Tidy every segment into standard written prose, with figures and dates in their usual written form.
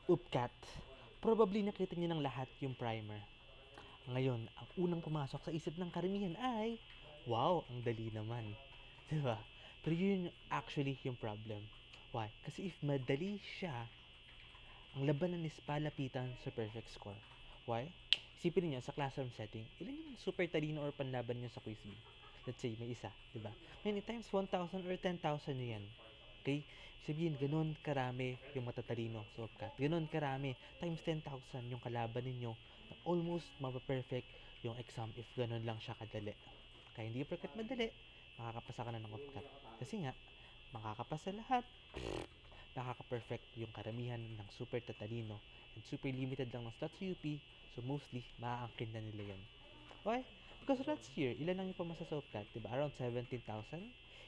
Upcat. Probably nakita niyo ng lahat yung primer. Ngayon, ang unang pumasok sa isip ng karamihan ay, wow, ang dali naman. Diba? Pero yun actually yung problem. Why? Kasi if madali siya, ang labanan is palapitan sa perfect score. Why? Isipin niyo sa classroom setting, ilan yung super talino or panlaban niyo sa quiz bee? Let's say, may isa, di ba? Ngayon, times 1,000 or 10,000 nyo yan. Okay? Sabihin, ganun karami yung matatalino sa UPCAT. Ganun karami, times 10,000 yung kalaban ninyo na almost mapaperfect yung exam if ganun lang siya kadali. Kaya hindi porket madali, makakapasa ka na ng UPCAT. Kasi nga, makakapasa lahat, nakaka-perfect yung karamihan ng super tatalino and super limited lang ng slots sa UP, so mostly, maaangkin na nila yun. Why? Because last year, ilan lang yung pumasa sa UPCAT, diba? Around 17,000?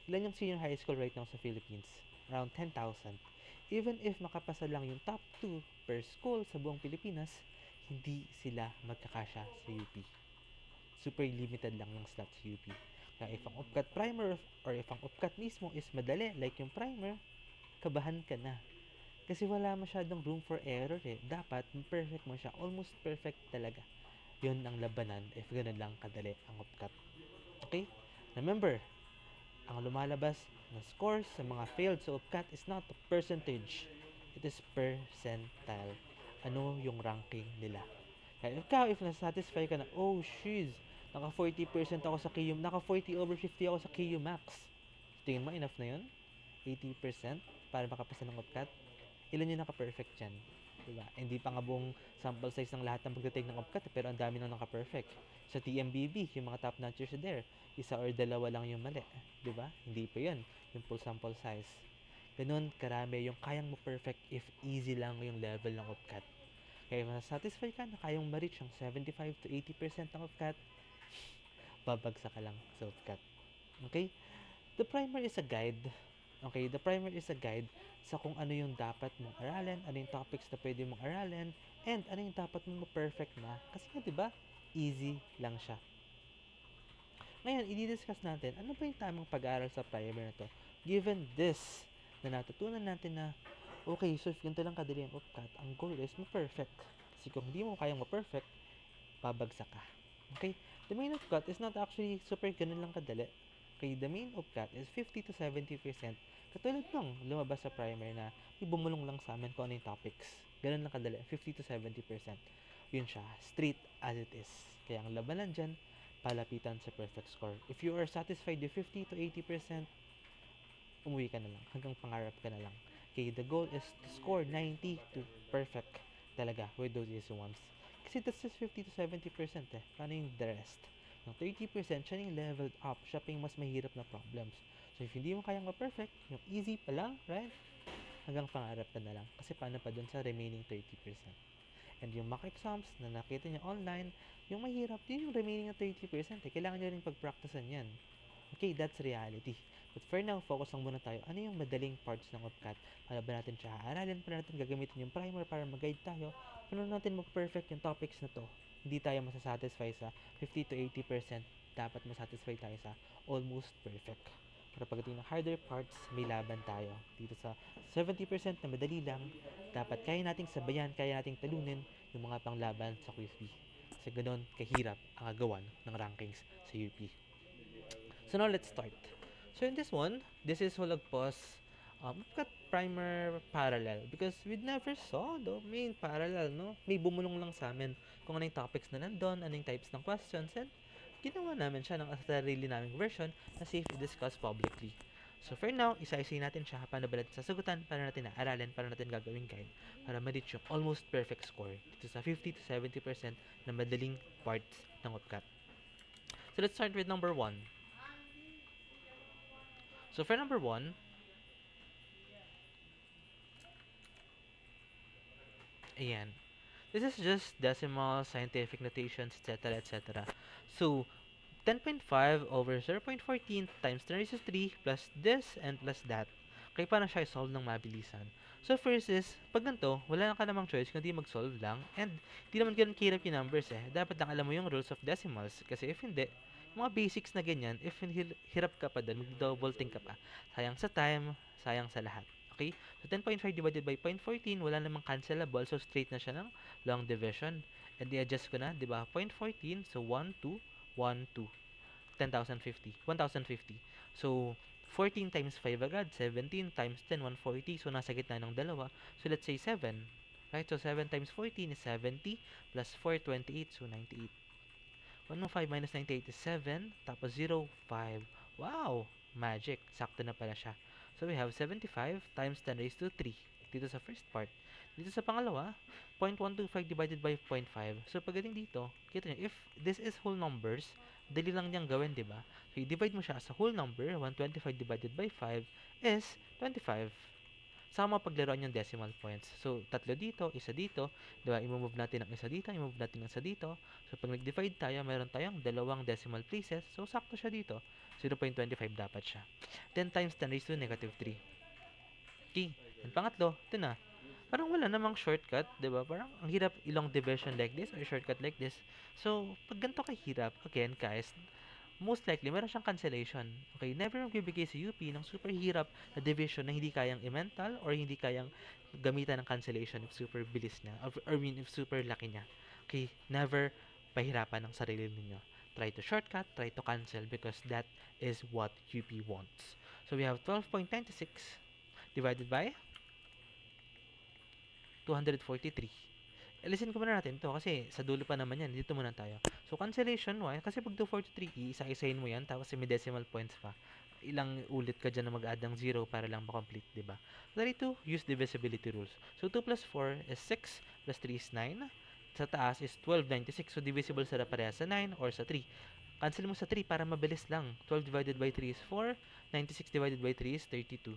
Ilan yung senior high school right now sa Philippines? Around 10,000. Even if makapasa lang yung top 2 per school sa buong Pilipinas, hindi sila magkakasya sa UP. Super limited lang yung slots sa UP. Kaya if ang UPCAT primer or if ang UPCAT mismo is madali, like yung primer, kabahan ka na. Kasi wala masyadong room for error eh. Dapat, perfect mo siya. Almost perfect talaga. Yun ang labanan if ganun lang kadali ang UPCAT. Okay? Remember, ang lumalabas na scores sa mga failed sa UPCAT is not a percentage. It is percentile. Ano yung ranking nila. Kaya ikaw, if nasatisfy ka na, oh, shiz, naka 40% ako sa KU, naka 40 over 50 ako sa KU Max. Tingin mo, enough na yun? 80% para makapasa ng UPCAT? Ilan yung naka-perfect dyan? Diba? Hindi pa nga buong sample size ng lahat ng pagtatake ng UPCAT, pero ang dami nang naka-perfect. Sa TMBB, yung mga top notchers there, isa or dalawa lang yung mali. Diba? Hindi pa yun, yung full sample size. Ganun, karami yung kayang mo perfect if easy lang yung level ng UPCAT. Kaya masasatisfy ka na kayang ma-reach yung 75 to 80% ng UPCAT, babagsak ka lang sa UPCAT. Okay? The primer is a guide. Okay, the primer is a guide sa kung ano yung dapat mong aralin, ano yung topics na pwede mong aralin, and ano yung dapat mong ma-perfect na. Kasi nga, di ba, easy lang siya. Ngayon, i-discuss natin, ano ba yung tamang pag-aaral sa primer na to? Given this, na natutunan natin na, okay, so if ganito lang kadali ang UPCAT, ang goal is ma-perfect. Kasi kung hindi mo kayang ma-perfect, babagsak ka. Okay? The main UPCAT is not actually super ganun lang kadali. Okay, the main UPCAT is 50 to 70%. Katulad nung lumabas sa primer na ibumulong lang sa amin kung ano yung topics. Ganun lang kadali, 50 to 70%. Yun siya, straight as it is. Kaya ang labanan dyan, palapitan sa perfect score. If you are satisfied with 50 to 80%, umuwi ka na lang. Hanggang pangarap ka na lang. Okay, the goal is to score 90 to perfect talaga with those easy ones. Kasi that's just 50 to 70% eh. Paano yung the rest? Yung 30%, siya yung leveled up. Siya pa yung mas mahirap na problems. So, if hindi mo kayang ma-perfect, yung easy pa lang, right? Hanggang pangarap ka na lang. Kasi paano pa dun sa remaining 30%? And yung mock exams na nakita niyo online, yung mahirap din yung remaining na 30%. Eh. Kailangan nyo rin pag-practicean yan. Okay, that's reality. But for now, focus lang muna tayo. Ano yung madaling parts ng UPCAT? Para ba natin siya aaralin? Para natin gagamitin yung primer para mag-guide tayo? Paano natin mag-perfect yung topics na to? Hindi tayo masasatisfy sa 50 to 80%. Dapat masatisfy tayo sa almost perfect. Para pagdating ng harder parts, may laban tayo. Dito sa 70% na madali lang, dapat kaya nating sabayan, kaya nating talunin yung mga panglaban sa quiz bee. Kasi ganoon kahirap ang agawan ng rankings sa UP. So now let's start. So in this one, this is Hulagpos. We've got primer parallel because we never saw the main parallel, no? May bumulong lang sa amin kung ano yung topics na nandun, ano yung types ng questions, and ginawa namin siya ng sarili naming version na safe i-discuss publicly. So for now, isa-isay natin siya, paano ba natin sasagutan, paano natin naaralin, paano natin gagawing guide para ma-reach yung almost perfect score dito sa 50 to 70% na madaling parts ng UPCAT. So let's start with number 1. So for number 1, ayan. This is just decimal, scientific notations, etc. etc. So, 10.5 over 0.14 times 10 raised to 3 plus this and plus that. Kaya paano siya i-solve ng mabilisan? So, first is, pag ganito, wala na ka namang choice kundi mag-solve lang. And, di naman ganun kahirap yung numbers eh. Dapat lang alam mo yung rules of decimals. Kasi if hindi, mga basics na ganyan, if hirap ka pa dun, mag-double think ka pa. Sayang sa time, sayang sa lahat. Okay? So 10.5 divided by 0.14, wala namang cancelable, so straight na siya ng long division. And i-adjust ko na, di ba? 0.14, so 1, 2, 1, 2. 10,050. 1,050. So, 14 times 5 agad. 17 times 10, 140. So, nasa gitna ng dalawa. So, let's say 7. Right? So, 7 times 14 is 70. Plus 4, 28. So, 98. 105 minus 98 is 7. Tapos 0, 5. Wow! Magic. Sakto na pala siya. So, we have 75 times 10 raised to 3. Dito sa first part. Dito sa pangalawa, 0.125 divided by 0.5. So, pagdating dito, kita nyo, if this is whole numbers, dali lang niyang gawin, di ba? So, i-divide mo siya as a whole number. 125 divided by 5 is 25. Sama paglaruan yung decimal points. So, tatlo dito, isa dito. Di ba? I-move natin ang isa dito, i-move natin ang isa dito. So, pag nag-divide tayo, meron tayong dalawang decimal places. So, sakto siya dito. 0.25 dapat siya. 10 times 10 raised to negative 3. Okay. And pangatlo, ito na. Parang wala namang shortcut, di ba? Parang ang hirap ilong division like this or shortcut like this. So, pag ganito kahirap, again, guys, most likely, meron siyang cancellation. Okay, never magbibigay sa UP ng super hirap na division na hindi kayang i-mental or hindi kayang gamitan ng cancellation if super bilis niya, or I mean, if super laki niya. Okay, never pahirapan ng sarili ninyo. Try to shortcut, try to cancel because that is what UP wants. So, we have 12.96 divided by 243. Alisin ko muna natin to kasi sa dulo pa naman yan. Dito muna tayo. So, cancellation 1. Kasi pag 243, isa-isahin mo yan. Tapos may decimal points pa. Ilang ulit ka dyan na mag-add ng 0 para lang ma-complete, diba? Dari 2, use divisibility rules. So, 2 plus 4 is 6. Plus 3 is 9. Sa taas is 1296. So, divisible sa parehas sa 9 or sa 3. Cancel mo sa 3 para mabilis lang. 12 divided by 3 is 4. 96 divided by 3 is 32.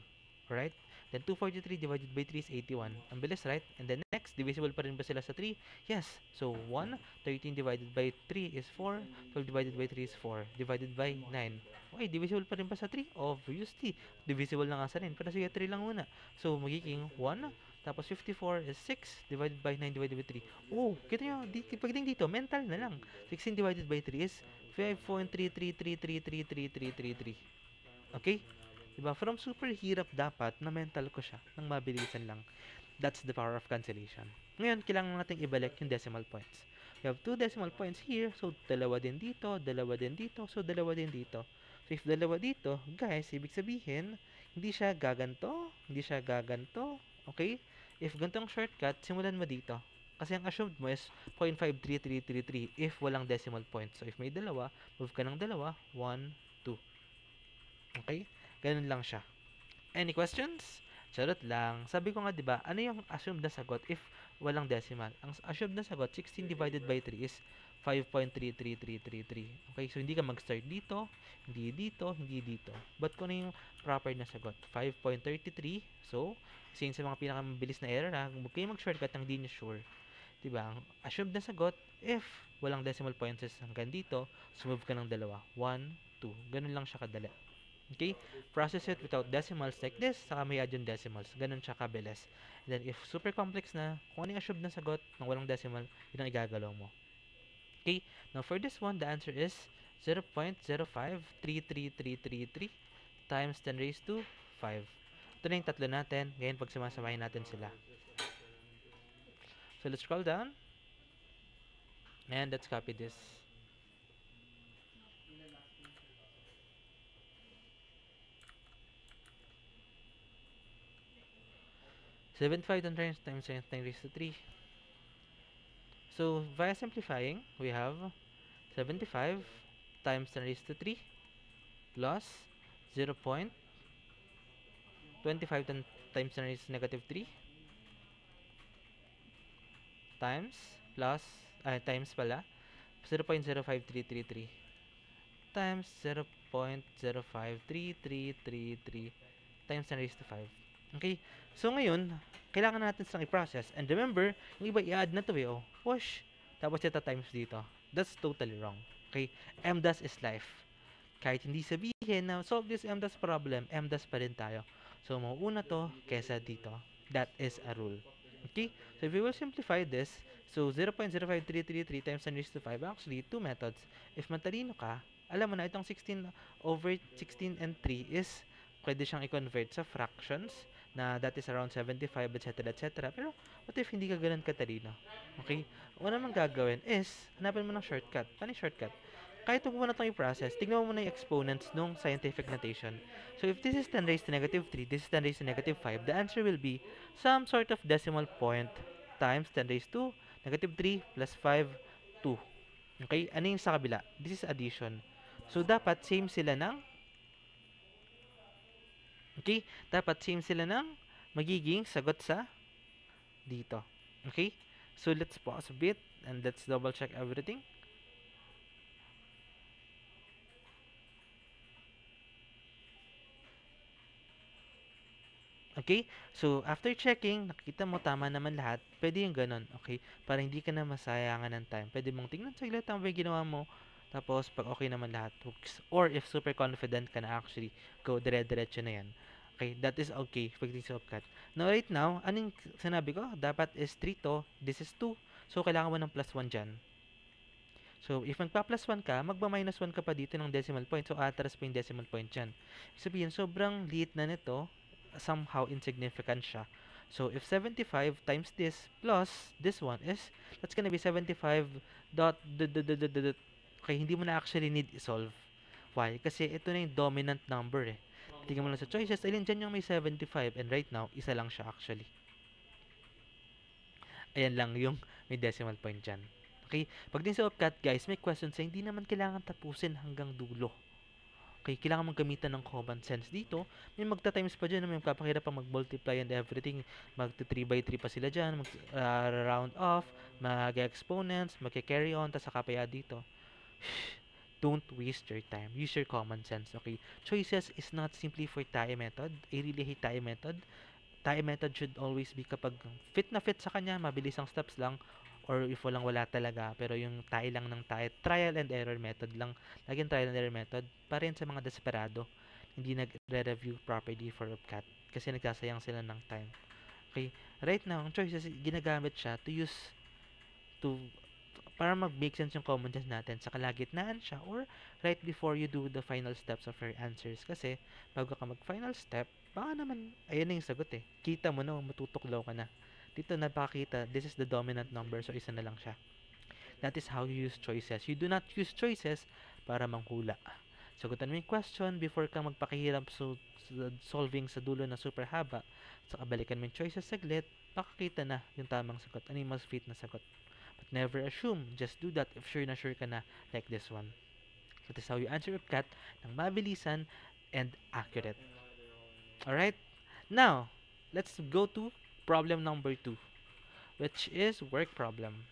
Alright? Then 243 divided by 3 is 81. Ang bilis, right? And then next, divisible pa rin ba sila sa 3? Yes. So 1, 13 divided by 3 is 4. 12 divided by 3 is 4. Divided by 9. Okay, divisible pa rin ba sa 3? Obviously. Divisible na nga sa 9. Pero sige, 3 lang muna. So magiging 1. Tapos 54 is 6 divided by 9 divided by 3. Oh, kita nyo, pagdating dito, mental na lang. 16 divided by 3 is 5.3333333333. Okay? Diba? From super hirap dapat na mental ko siya nang mabilisan lang. That's the power of cancellation. Ngayon, kailangan natin ibalik yung decimal points. We have 2 decimal points here. So, dalawa din dito, dalawa din dito. So, dalawa din dito. So, if dalawa dito, guys, ibig sabihin, hindi siya gaganto, hindi siya gaganto. Okay? If ganitong shortcut, simulan mo dito. Kasi ang assumed mo is 0.53333 if walang decimal point. So, if may dalawa, move ka ng dalawa, 1, 2. Okay? Ganun lang siya. Any questions? Charot lang. Sabi ko nga, di ba, ano yung assumed na sagot if walang decimal? Ang assumed na sagot, 16 divided by 3 is 5.33333. Okay, so hindi ka mag-start dito, hindi dito, hindi dito. But kung ano yung proper na sagot? 5.33. So, since sa mga pinakamabilis na error ha, huwag kayo mag-shortcut ng hindi nyo sure. Diba? Ang assumed na sagot, if walang decimal points hanggang dito, so move ka ng dalawa. 1, 2. Ganun lang siya kadali. Okay? Process it without decimals like this, saka may add yung decimals. Ganun siya kabilis. And then, if super complex na, kung ano yung assumed na sagot ng walang decimal, yun ang igagalaw mo. Okay? Now, for this one, the answer is 0.0533333 times 10 raised to 5. Ito na yung tatlo natin. Ngayon, pag sumasamahin natin sila. So, let's scroll down. And let's copy this. Seventy-five times 10 raised to 3. So, via simplifying, we have 75 times 10 raised to 3 plus 0.25 times 10 raised to negative 3 times plus, times pala, 0.05333 times 0.05333 times 10 raised to 5. Okay? So, ngayon, kailangan natin silang i-process. And remember, yung iba i-add na to oh. Push. Tapos ito times dito. That's totally wrong. Okay? MDAS is life. Kahit hindi sabihin na solve this MDAS problem, MDAS pa rin tayo. So, mauuna to kesa dito. That is a rule. Okay? So, if we will simplify this, so 0.05333 times 10 raised to 5, actually, 2 methods. If matalino ka, alam mo na itong 16 over 16 and 3 is pwede siyang i-convert sa fractions na that is around 75, etc., etc. Pero, what if hindi ka ganun katalino? Okay? Una naman gagawin is, hanapin mo ng shortcut. Paano yung shortcut? Kahit huwag mo na itong i-process, tignan mo muna yung exponents nung scientific notation. So, if this is 10 raised to negative 3, this is 10 raised to negative 5, the answer will be some sort of decimal point times 10 raised to negative 3 plus 5, 2. Okay? Ano yung sa kabila? This is addition. So, dapat same sila ng okay? Dapat same sila ng magiging sagot sa dito. Okay? So, let's pause a bit and let's double check everything. Okay? So, after checking, nakita mo tama naman lahat, pwede yung ganun. Okay? Para hindi ka na masayangan ng time. Pwede mong tingnan saglit tama ba yung ginawa mo. Tapos, pag okay naman lahat, hooks. Or if super confident ka na actually, go dire-diretso na yan. Okay? That is okay. Pagdating sa upcut. Now, right now, anong sinabi ko? Dapat is 3 to. This is 2. So, kailangan mo ng plus 1 dyan. So, if magpa-plus 1 ka, magpa-minus 1 ka pa dito ng decimal point. So, atras pa yung decimal point dyan. Sabihin, sobrang liit na nito, somehow insignificant siya. So, if 75 times this plus this one is, that's gonna be 75 dot, okay, hindi mo na actually need i-solve. Why? Kasi ito na yung dominant number eh. Tingnan mo lang sa choices, alin dyan yung may 75, and right now, isa lang siya actually. Ayan lang yung may decimal point dyan. Okay? Pag din sa upcut, guys, may question sa hindi naman kailangan tapusin hanggang dulo. Okay, kailangan mong gamitan ng common sense dito. May magta-times pa dyan, may magpapakira pa mag-multiply and everything. Mag-3 by 3 pa sila dyan, mag-round off, mag-exponents, mag-carry on, tas saka pa dito. Don't waste your time. Use your common sense, okay? Choices is not simply for tae method. I really hate tae method. Tae method should always be kapag fit na fit sa kanya, mabilis ang steps lang, or if walang wala talaga, pero yung tae lang ng tae, trial and error method lang, laging trial and error method, pa rin sa mga desperado, hindi nagre-review properly for upcat, kasi nagsasayang sila ng time. Okay, right now, ang choices, ginagamit siya to use, to, para mag-make sense yung common sense natin, sa kalagitnaan siya, or right before you do the final steps of your answers, kasi, bago ka mag-final step, baka naman, ayun na yung sagot eh, kita mo na, matutuklaw ka na. Dito napakita, this is the dominant number, so isa na lang siya. That is how you use choices. You do not use choices para manghula. Sagutan mo yung question before ka magpakahirap solving sa dulo na super haba. Saka balikan mo yung choices saglit, makakita na yung tamang sagot. Ano yung mas fit na sagot. But never assume. Just do that if sure na sure ka na like this one. That is how you answer upcat ng mabilisan and accurate. Alright? Now, let's go to problem number 2, which is work problem.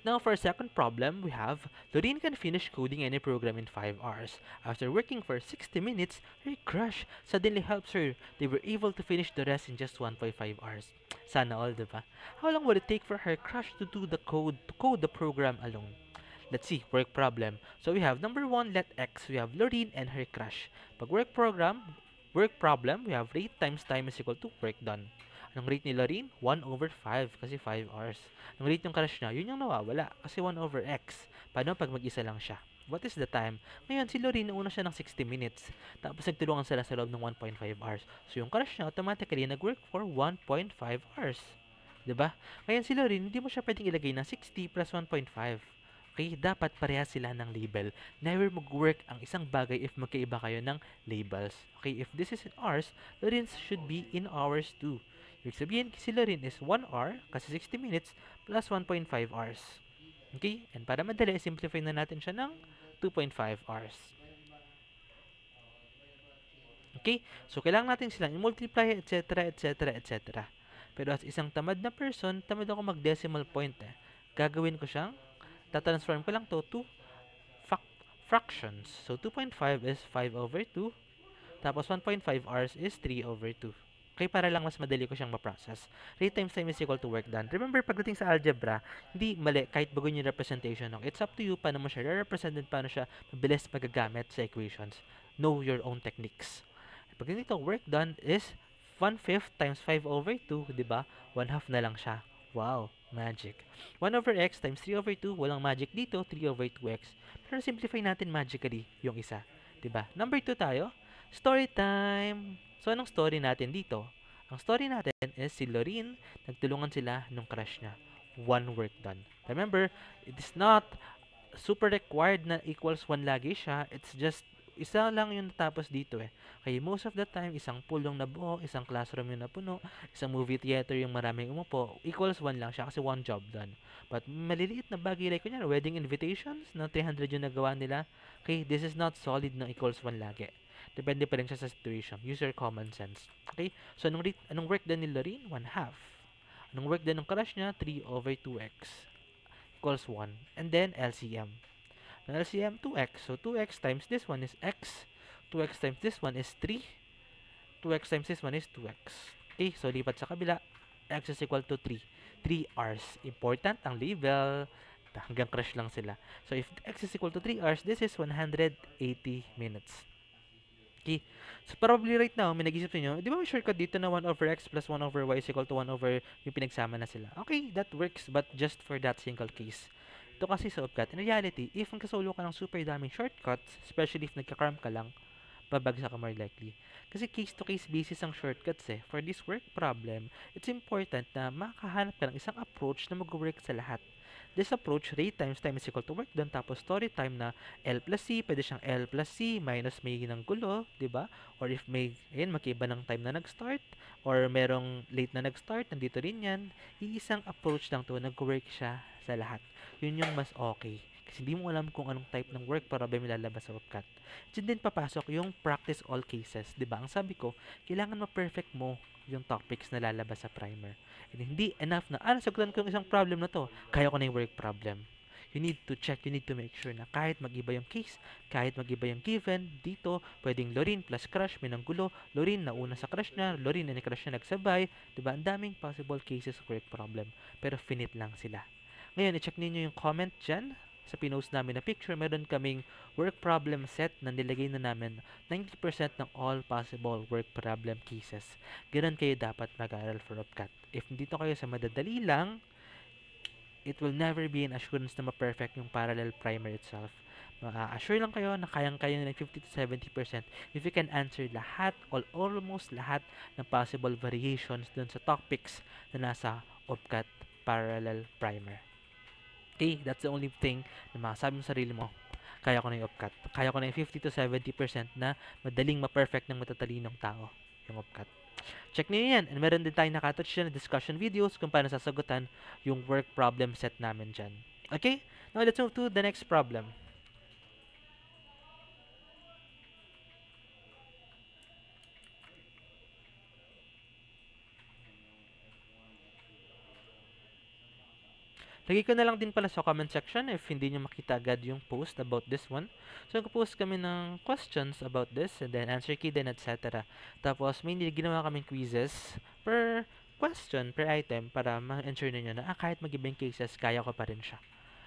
Now, for our second problem, we have Lorene can finish coding any program in 5 hours. After working for 60 minutes, her crush suddenly helps her. They were able to finish the rest in just 1.5 hours. Sana all, diba? How long would it take for her crush to do the code, to code the program alone? Let's see, work problem. So we have number 1, let X. We have Lorene and her crush. Pag work problem, we have rate times time is equal to work done. Anong rate ni Lorene? 1 over 5 kasi 5 hours. Anong rate yung crush niya? Yun yung nawawala kasi 1 over X. Paano pag mag-isa lang siya? What is the time? Ngayon, si Lorene, nauna siya ng 60 minutes. Tapos nagtulungan sila sa loob ng 1.5 hours. So yung crush niya automatically nag-work for 1.5 hours. Diba? Ngayon si Lorene, hindi mo siya pwedeng ilagay na 60 plus 1.5. Okay, dapat parehas sila ng label. Never mag-work ang isang bagay if magkaiba kayo ng labels. Okay, if this is in hours, Lorene's should be in hours too. Ibig sabihin, si Lorene is 1 hour kasi 60 minutes plus 1.5 hours. Okay, and para madali, simplify na natin siya ng 2.5 hours. Okay, so kailangan natin silang i-multiply, etc., etc., etc. Pero as isang tamad na person, tamad ako mag-decimal point eh. Gagawin ko siyang tatransform ko lang to fractions. So, 2.5 is 5 over 2. Tapos, 1.5 hours is 3 over 2. Okay, para lang mas madali ko siyang ma-process. Rate times time is equal to work done. Remember, pagdating sa algebra, hindi mali kahit bago yung representation. No? It's up to you paano mo siya re-represent and paano siya mabilis magagamit sa equations. Know your own techniques. Pag dito, work done is 1/5 times 5 over 2, di ba? 1/2 na lang siya. Wow, magic. 1 over x times 3 over 2, walang magic dito, 3 over 2x. Pero simplify natin magically yung isa. Diba? Number 2 tayo. Story time! So, anong story natin dito? Ang story natin is si Lorene, nagtulungan sila nung crush niya. One work done. Remember, it is not super required na equals 1 lagi siya. It's just, isa lang yung natapos dito eh. Okay, most of the time, isang pool yung nabuo, isang classroom yung napuno, isang movie theater yung maraming umupo, equals 1 lang siya kasi one job done. But maliliit na bagay like kunyari, wedding invitations na 300 yung nagawa nila. Okay, this is not solid na equals 1 lagi. Depende pa rin siya sa situation. Use your common sense. Okay, so anong work done ni Lorene? 1/2. Anong work done ng crush niya? 3/2x equals 1. And then LCM. Ang LCM, 2x. So 2x times this one is x. 2x times this one is 3. 2x times this one is 2x. Okay, so lipat sa kabila. X is equal to 3. 3 hours. Important ang label. Hanggang crush lang sila. So if x is equal to 3 hours, this is 180 minutes. Okay. So probably right now, may nag-isip niyo, di ba may shortcut dito na 1/x plus 1/y is equal to 1 over yung pinagsama na sila. Okay, that works, but just for that single case. Ito kasi sa upcut. In reality, if magkasolo ka ng super daming shortcuts, especially if nagka-cramp ka lang, babagsak ka more likely. Kasi case-to-case basis ang shortcuts eh. For this work problem, it's important na makahanap ka ng isang approach na mag-work sa lahat. This approach, rate times time is equal to work done, tapos story time na L plus C, pwede siyang L plus C minus may ng gulo, di ba? Or if may, ayun, magkaiba ng time na nag-start, or merong late na nag-start, nandito rin yan. Iisang approach lang to, nag-work siya sa lahat. Yun yung mas okay. Kasi hindi mo alam kung anong type ng work problem ilalabas sa webcat. Diyan din papasok yung practice all cases, di ba? Ang sabi ko, kailangan ma-perfect mo yung topics na lalabas sa primer. And hindi enough na, nasagutan ko yung isang problem na to, kaya ko na yung work problem. You need to check, you need to make sure na kahit mag-iba yung case, kahit mag-iba yung given, dito, pwedeng Lorene plus crush, may nanggulo, Lorene nauna sa crush niya, Lorene na crush niya nagsabay, diba? Ang daming possible cases of work problem, pero finite lang sila. Ngayon, i-check ninyo yung comment dyan, sa pinost namin na picture, meron kaming work problem set na nilagay na namin 90% ng all possible work problem cases. Ganun kayo dapat mag-aaral for upcat. If dito kayo sa madadali lang, it will never be an assurance na ma-perfect yung parallel primer itself. Ma-assure lang kayo na kayang-kaya ng 50 to 70% if you can answer lahat or almost lahat ng possible variations dun sa topics na nasa upcat parallel primer. Okay, that's the only thing na masasabi mo sa sarili mo. Kaya ko na yung upcut. Kaya ko na yung 50 to 70% na madaling ma-perfect ng matatalinong tao yung upcut. Check niyo yan. And meron din tayong nakatouch dyan na discussion videos kung paano sasagutan yung work problem set namin dyan. Okay? Now, let's move to the next problem. Lagay ko na lang din pala sa comment section if hindi nyo makita agad yung post about this one. So, nag-post kami ng questions about this and then answer key din, etc. Tapos, may ginawa kaming quizzes per question, per item para ma-ensure ninyo na kahit mag-ibang cases, kaya ko pa rin siya.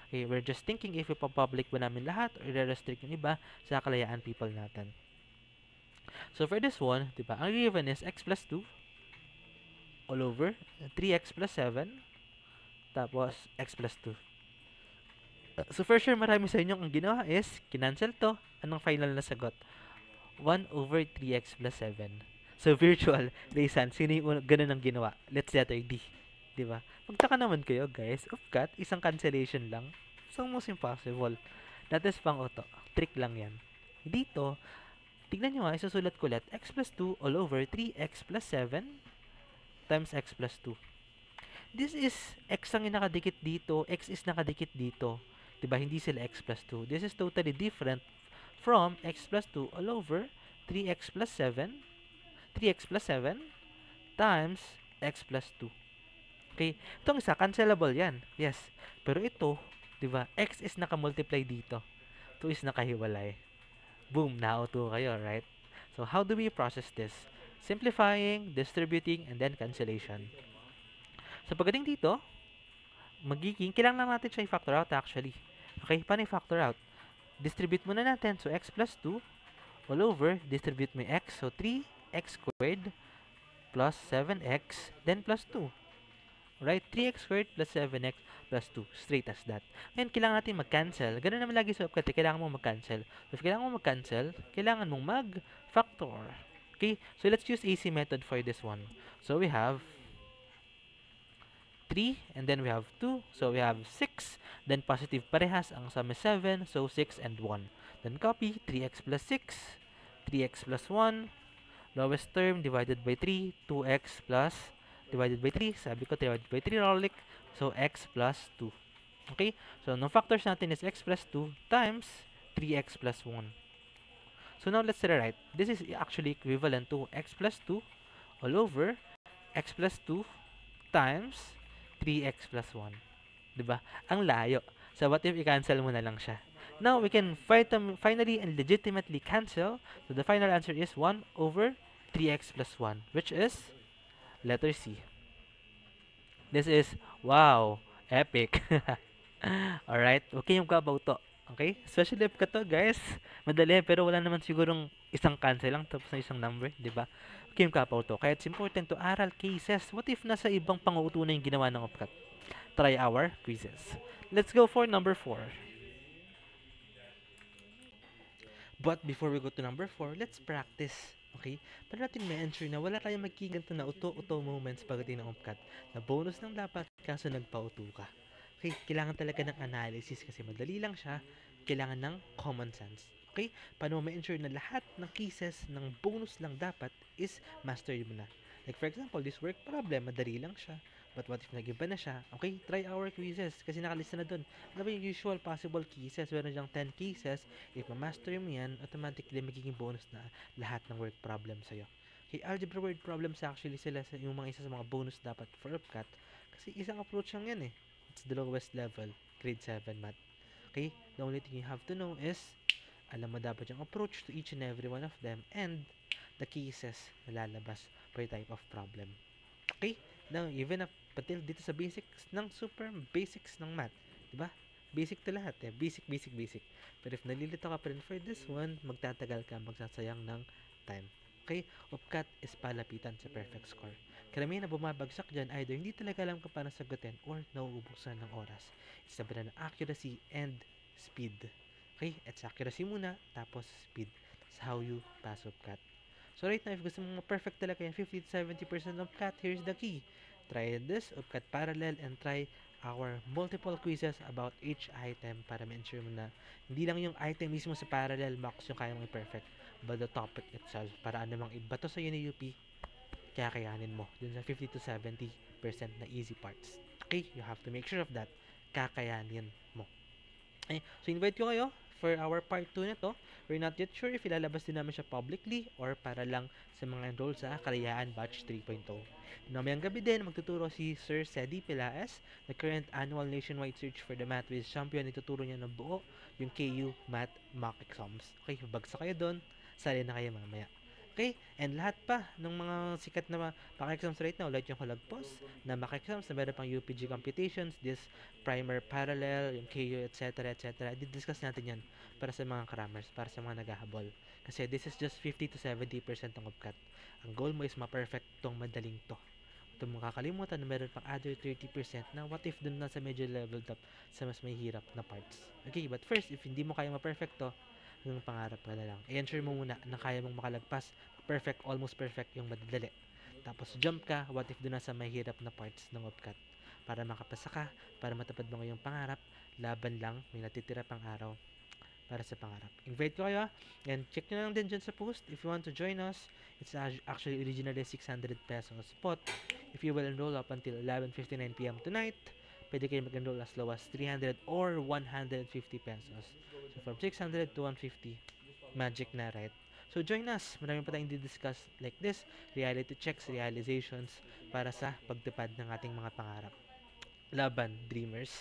Okay, we're just thinking if ipapublic ba namin lahat or i-restrict yung iba sa kalayaan people natin. So, for this one, diba, ang given is x plus 2 all over 3x plus 7 tapos x plus 2. So for sure, marami sa inyo ang ginawa is, kinancel to. Anong final na sagot? 1 over 3x plus 7. So virtual, Raysan, sino yung ganun ang ginawa? Let's letter D. Diba? Magtaka naman kayo, guys. Upcat, isang cancellation lang. So most impossible. That is pang auto. Trick lang yan. Dito, tignan nyo nga, isusulat ko ulit. X plus 2 all over 3x plus 7 times x plus 2. This is x ang nakadikit dito, x is nakadikit dito. Diba? Hindi sila x plus 2. This is totally different from x plus 2 all over 3x plus 7 times x plus 2. Okay? Itong isa, cancelable yan. Yes. Pero ito, diba? X is nakamultiply dito. 2 is nakahiwalay. Boom! Na-auto kayo, right? So, how do we process this? Simplifying, distributing, and then cancellation. So, pagdating dito, kailangan lang natin siya i-factor out actually. Okay, paano i-factor out? Distribute muna natin. So, x plus 2 all over, distribute mo x. So, 3x squared plus 7x, then plus 2. Right? 3x squared plus 7x plus 2. Straight as that. Ngayon, kailangan natin mag-cancel. Ganun naman lagi sa upcut. Kailangan mo mag-cancel. So, if kailangan mo mag-cancel, kailangan mong mag-factor. Okay, so let's use AC method for this one. So we have 3, and then we have 2, so we have 6, then positive parehas, ang sum is 7, so 6 and 1. Then copy, 3x plus 6, 3x plus 1, lowest term divided by 3, 2x plus divided by 3, sabi ko divided by 3 Rolic, so x plus 2. Okay, so no factors natin is x plus 2 times 3x plus 1. So now let's rewrite. This is actually equivalent to x plus 2 all over x plus 2 times 3x plus 1. Diba? Ang layo. So what if i-cancel mo na lang siya? Now we can finally and legitimately cancel. So the final answer is 1 over 3x plus 1, which is letter C. This is, wow, epic. Alright, huwag kayong kabauto. Okay? Especially if to, guys, madali, pero wala naman sigurong isang cancel lang tapos na isang number, di ba? Huwag kayong kabauto. Kaya it's important to aral cases. What if nasa ibang panguutunan yung ginawa ng OPCAT? Try our quizzes. Let's go for number 4. But before we go to number 4, let's practice. Okay? Para natin may ensure na wala tayong magiging ganito na uto-uto moments pagdating ng OPCAT na bonus lang dapat kaso nagpa-uto ka. Okay? Kailangan talaga ng analysis kasi madali lang siya. Kailangan ng common sense. Okay? Paano mo ma-ensure na lahat ng cases ng bonus lang dapat is mastered mo na. Like for example, this work problem, madali lang siya. But what if nag-iba na siya? Okay, try our quizzes kasi nakalista na dun. Ano ba yung usual possible cases? Meron dyang 10 cases. If ma-master mo yan, automatically magiging bonus na lahat ng word problem sa'yo. Okay, algebra word problems actually sila yung mga isa sa mga bonus dapat for UPCAT. Kasi isang approach lang yan eh. It's the lowest level, grade 7 math. Okay, the only thing you have to know is alam mo dapat yung approach to each and every one of them and the cases na lalabas per type of problem. Okay? Now, even up until dito sa basics ng super basics ng math. Diba? Basic to lahat eh. Basic. Pero if nalilito ka pa rin for this one, magtatagal ka, magsasayang ng time. Okay? UPCAT is palapitan sa perfect score. Karamihan na bumabagsak dyan, either hindi talaga alam kung paano sagutin or nauubusan ng oras. It's a ng accuracy and speed. Okay? It's accuracy muna, tapos speed. That's how you pass UPCAT. So right now, if gusto mong ma-perfect talaga yan, 50 to 70% of UPCAT, here's the key. Try this, UPCAT parallel, and try our multiple quizzes about each item para ma-ensure mo na hindi lang yung item mismo sa parallel box yung kaya mong i-perfect, but the topic itself. Para ano mang ibato sa UP, kakayanin mo dun sa 50 to 70% na easy parts. Okay? You have to make sure of that. Kakayanin mo. Okay? So invite ko kayo for our part 2 nito. We're not yet sure if ilalabas din namin siya publicly or para lang sa mga enrolled sa Kalayaan Batch 3.0. Mamayang gabi din, magtuturo si Sir Cedi Pilaes, the current annual nationwide search for the Math Quiz Champion. Ituturo niya ng buo yung KU Math Mock Exams. Okay, bagsak kayo doon, sali na kayo mamaya. Okay, and lahat pa ng mga sikat na mock exams right now, like yung Halagpos na mock exams na meron pang UPG computations, this primer parallel, yung KU, etc. I-discuss natin yan para sa mga crammers, para sa mga naghahabol. Kasi this is just 50 to 70% ng UPCAT. Ang goal mo is ma-perfect tong madaling to. Ito mo kakalimutan na meron pang other 30% na what if dun na sa medyo leveled up sa mas may hirap na parts. Okay, but first, if hindi mo kaya ma-perfect to, yung pangarap ka na lang. I-ensure mo muna na kaya mong makalagpas. Perfect, almost perfect yung madadali. Tapos jump ka, what if dun na sa may hirap na parts ng UPCAT. Para makapasa ka, para matupad mo ngayong pangarap, laban lang, may natitira pang araw para sa pangarap. Invite ko kayo and check nyo lang din dyan sa post if you want to join us. It's actually originally 600 pesos. But if you will enroll up until 11:59 p.m. tonight, pwede kayo mag-enroll as low as 300 or 150 pesos. So from 600 to 150, magic na, right? So join us. Marami pa tayong di-discuss like this, reality checks, realizations para sa pagtupad ng ating mga pangarap. Laban, dreamers!